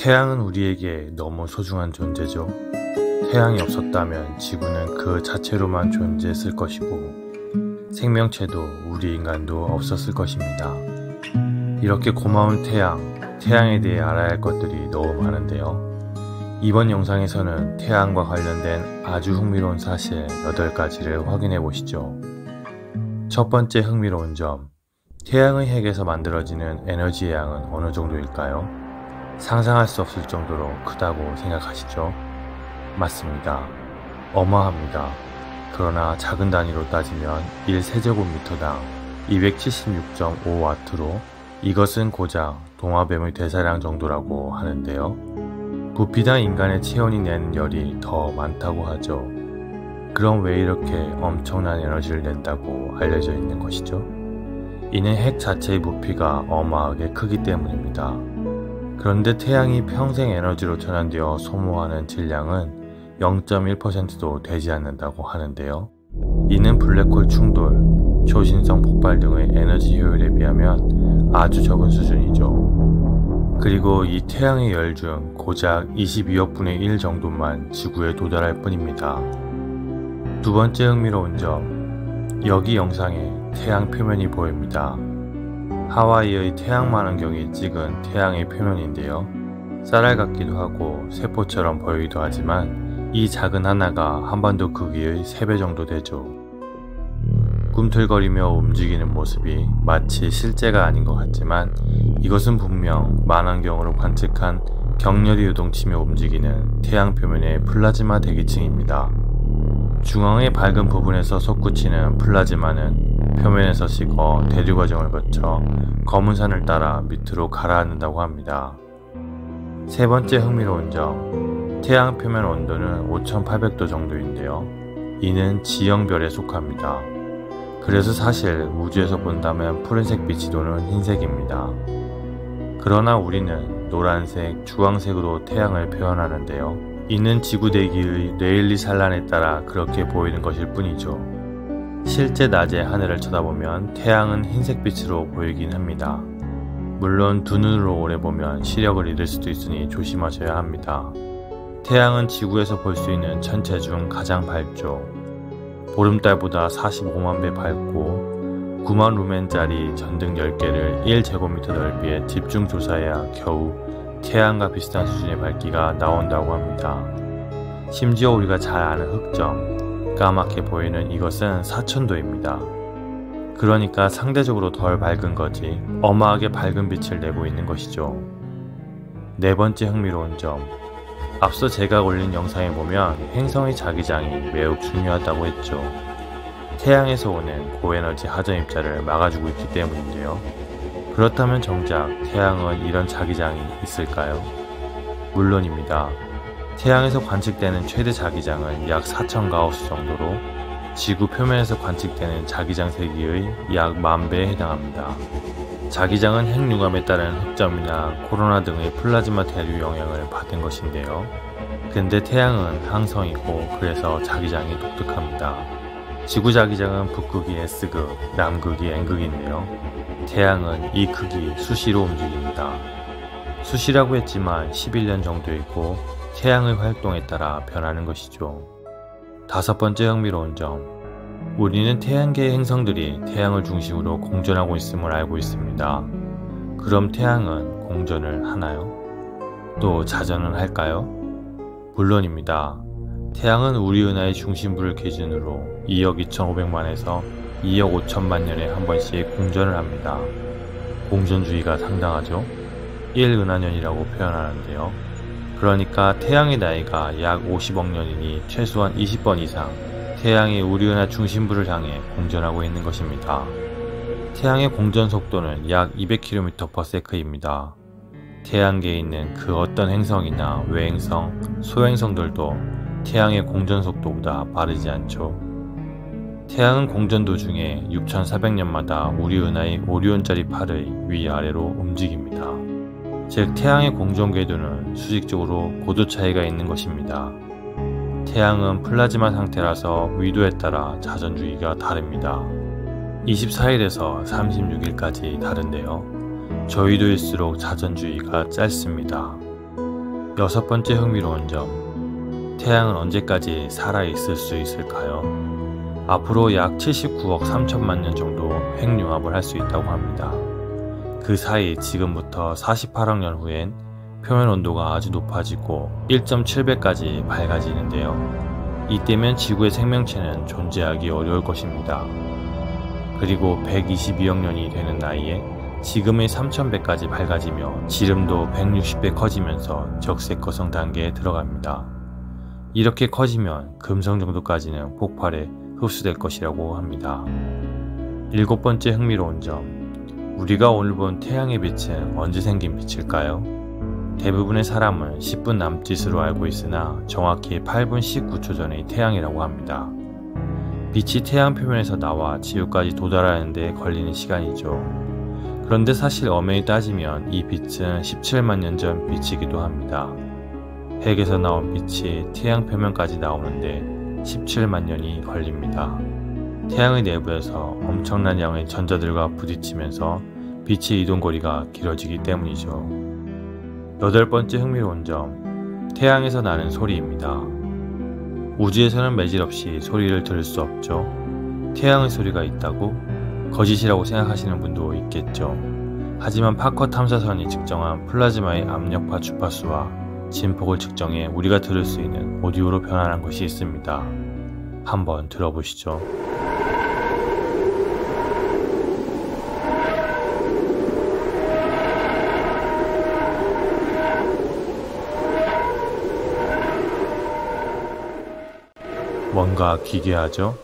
태양은 우리에게 너무 소중한 존재죠. 태양이 없었다면 지구는 그 자체로만 존재했을 것이고 생명체도 우리 인간도 없었을 것입니다. 이렇게 고마운 태양에 대해 알아야 할 것들이 너무 많은데요. 이번 영상에서는 태양과 관련된 아주 흥미로운 사실 8가지를 확인해 보시죠. 첫 번째 흥미로운 점, 태양의 핵에서 만들어지는 에너지의 양은 어느 정도일까요? 상상할 수 없을 정도로 크다고 생각하시죠? 맞습니다. 어마합니다. 그러나 작은 단위로 따지면 1세제곱미터당 276.5W로 이것은 고작 동화뱀의 대사량 정도라고 하는데요. 부피당 인간의 체온이 내는 열이 더 많다고 하죠. 그럼 왜 이렇게 엄청난 에너지를 낸다고 알려져 있는 것이죠? 이는 핵 자체의 부피가 어마하게 크기 때문입니다. 그런데 태양이 평생 에너지로 전환되어 소모하는 질량은 0.1%도 되지 않는다고 하는데요. 이는 블랙홀 충돌, 초신성 폭발 등의 에너지 효율에 비하면 아주 적은 수준이죠. 그리고 이 태양의 열 중 고작 22억분의 1 정도만 지구에 도달할 뿐입니다. 두 번째 흥미로운 점, 여기 영상에 태양 표면이 보입니다. 하와이의 태양만원경이 찍은 태양의 표면인데요. 쌀알 같기도 하고 세포처럼 보이기도 하지만 이 작은 하나가 한반도 크기의 3배 정도 되죠. 꿈틀거리며 움직이는 모습이 마치 실제가 아닌 것 같지만 이것은 분명 만원경으로 관측한 격렬히 요동치며 움직이는 태양 표면의 플라즈마 대기층입니다. 중앙의 밝은 부분에서 솟구치는 플라즈마는 표면에서 식어 대류 과정을 거쳐 검은 산을 따라 밑으로 가라앉는다고 합니다. 세 번째 흥미로운 점, 태양 표면 온도는 5800도 정도인데요. 이는 지형별에 속합니다. 그래서 사실 우주에서 본다면 푸른색 빛이 도는 흰색입니다. 그러나 우리는 노란색, 주황색으로 태양을 표현하는데요. 이는 지구 대기의 레일리 산란에 따라 그렇게 보이는 것일 뿐이죠. 실제 낮에 하늘을 쳐다보면 태양은 흰색빛으로 보이긴 합니다. 물론 두 눈으로 오래 보면 시력을 잃을 수도 있으니 조심하셔야 합니다. 태양은 지구에서 볼 수 있는 천체 중 가장 밝죠. 보름달보다 45만 배 밝고 9만 루멘짜리 전등 10개를 1제곱미터 넓이에 집중 조사해야 겨우 태양과 비슷한 수준의 밝기가 나온다고 합니다. 심지어 우리가 잘 아는 흑점, 까맣게 보이는 이것은 4000도입니다. 그러니까 상대적으로 덜 밝은 거지 어마하게 밝은 빛을 내고 있는 것이죠. 네 번째 흥미로운 점, 앞서 제가 올린 영상에 보면 행성의 자기장이 매우 중요하다고 했죠. 태양에서 오는 고에너지 하전 입자를 막아주고 있기 때문인데요. 그렇다면 정작 태양은 이런 자기장이 있을까요? 물론입니다. 태양에서 관측되는 최대 자기장은 약 4000가우스 정도로 지구 표면에서 관측되는 자기장 세기의 약 10,000배에 해당합니다. 자기장은 핵융합에 따른 흑점이나 코로나 등의 플라즈마 대류 영향을 받은 것인데요. 근데 태양은 항성이고 그래서 자기장이 독특합니다. 지구 자기장은 북극이 S극, 남극이 N극인데요. 태양은 이 극이 수시로 움직입니다. 수시라고 했지만 11년 정도이고 태양의 활동에 따라 변하는 것이죠. 다섯 번째 흥미로운 점, 우리는 태양계의 행성들이 태양을 중심으로 공전하고 있음을 알고 있습니다. 그럼 태양은 공전을 하나요? 또 자전을 할까요? 물론입니다. 태양은 우리 은하의 중심부를 기준으로 2억 2500만에서 2억 5천만 년에 한 번씩 공전을 합니다. 공전주의가 상당하죠? 1은하년이라고 표현하는데요. 그러니까 태양의 나이가 약 50억 년이니 최소한 20번 이상 태양이 우리 은하 중심부를 향해 공전하고 있는 것입니다. 태양의 공전 속도는 약 200km/s입니다. 태양계에 있는 그 어떤 행성이나 외행성, 소행성들도 태양의 공전 속도보다 빠르지 않죠. 태양은 공전 도중에 6400년마다 우리 은하의 오리온자리 팔의 위아래로 움직입니다. 즉 태양의 공전 궤도는 수직적으로 고도 차이가 있는 것입니다. 태양은 플라즈마 상태라서 위도에 따라 자전주기가 다릅니다. 24일에서 36일까지 다른데요. 저위도일수록 자전주기가 짧습니다. 6번째 흥미로운 점, 태양은 언제까지 살아있을 수 있을까요? 앞으로 약 79억 3천만 년 정도 핵융합을 할 수 있다고 합니다. 그 사이 지금부터 48억 년 후엔 표면 온도가 아주 높아지고 1.7배까지 밝아지는데요. 이때면 지구의 생명체는 존재하기 어려울 것입니다. 그리고 122억 년이 되는 나이에 지금의 3000배까지 밝아지며 지름도 160배 커지면서 적색거성 단계에 들어갑니다. 이렇게 커지면 금성 정도까지는 폭발해 흡수될 것이라고 합니다. 7번째 흥미로운 점, 우리가 오늘 본 태양의 빛은 언제 생긴 빛일까요? 대부분의 사람은 10분 남짓으로 알고 있으나 정확히 8분 19초 전의 태양이라고 합니다. 빛이 태양 표면에서 나와 지구까지 도달하는 데 걸리는 시간이죠. 그런데 사실 엄연히 따지면 이 빛은 17만 년 전 빛이기도 합니다. 핵에서 나온 빛이 태양 표면까지 나오는데 17만 년이 걸립니다. 태양의 내부에서 엄청난 양의 전자들과 부딪히면서 빛의 이동거리가 길어지기 때문이죠. 8번째 흥미로운 점, 태양에서 나는 소리입니다. 우주에서는 매질 없이 소리를 들을 수 없죠. 태양의 소리가 있다고? 거짓이라고 생각하시는 분도 있겠죠. 하지만 파커 탐사선이 측정한 플라즈마의 압력파 주파수와 진폭을 측정해 우리가 들을 수 있는 오디오로 변환한 것이 있습니다. 한번 들어보시죠. 뭔가 기괴하죠?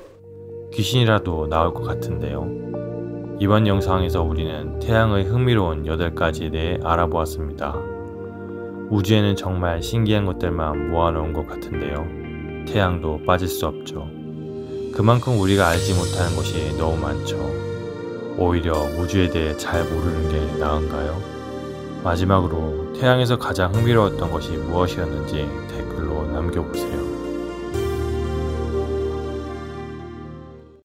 귀신이라도 나올 것 같은데요. 이번 영상에서 우리는 태양의 흥미로운 8가지에 대해 알아보았습니다. 우주에는 정말 신기한 것들만 모아놓은 것 같은데요. 태양도 빠질 수 없죠. 그만큼 우리가 알지 못하는 것이 너무 많죠. 오히려 우주에 대해 잘 모르는 게 나은가요? 마지막으로 태양에서 가장 흥미로웠던 것이 무엇이었는지 댓글로 남겨보세요.